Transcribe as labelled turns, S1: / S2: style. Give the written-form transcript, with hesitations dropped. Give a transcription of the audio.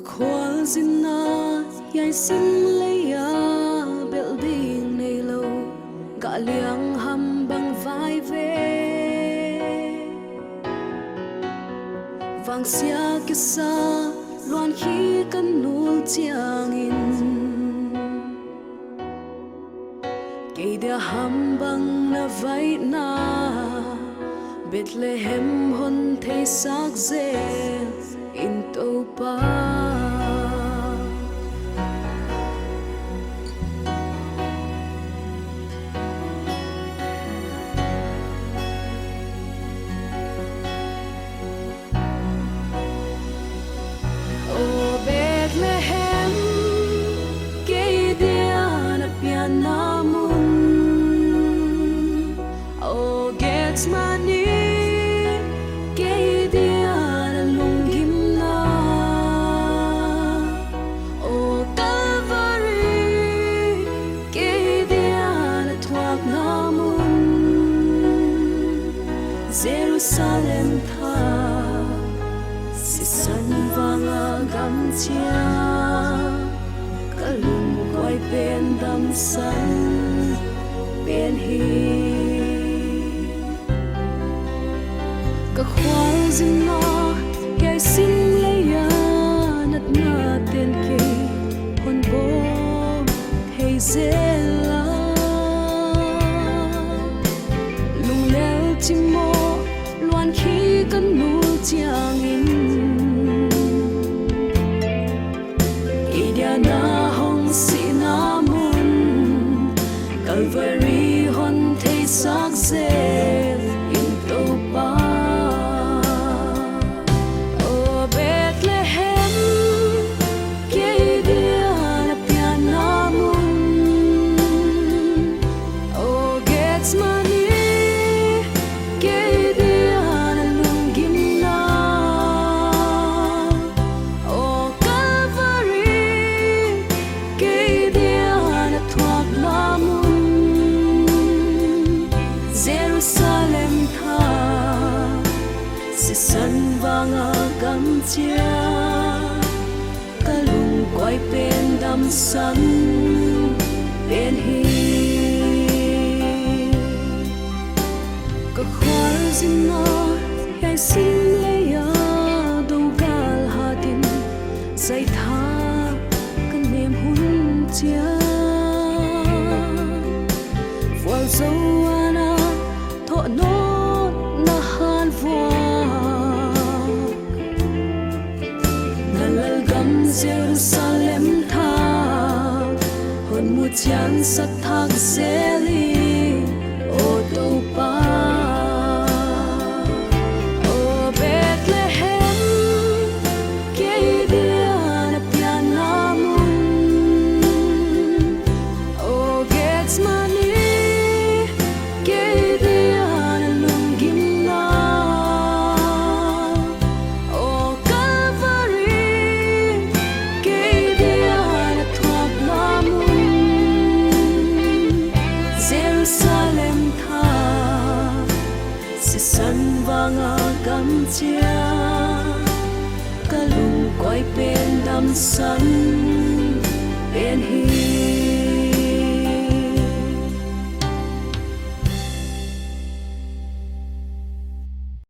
S1: Khual Zinna yai xin lấy building này lâu gã liang hầm bằng vai về vàng xia kia xa loan khi cần nuôi chiang in cây đia hầm bằng na vai na Bethlehem hôn thấy sắc dễ in tâu pa O Bethlehem cây đia na piana mun O Gethsemane Jerusalem tha si san vanga gam chia kalung quay bên đam san bên hi ka Khual Zinna yai xin lấy nat na tên kê hôn bố hay dễ la lung leo chim mô loan khi cần nuôi chiang in idia na hong si na mun Calvary hon thấy sắc dễ in tâu pa O Bethlehem cây đia na piana mun O Gethsemane Jerusalem tha si san vanga gam chia kalung quay bên đam san bên hi ka Khual Zinna yai xin lấy đâu gal hadin say tha kan nem hun chia Vual dấu nốt na han vuak nalal gam Jerusalem tha hon mu chian sat thak zeli o tâu pa O Bethlehem cây đia na piana mun O Gethsemane Jerusalem tha si san vanga gam chia kalung quay bên đam san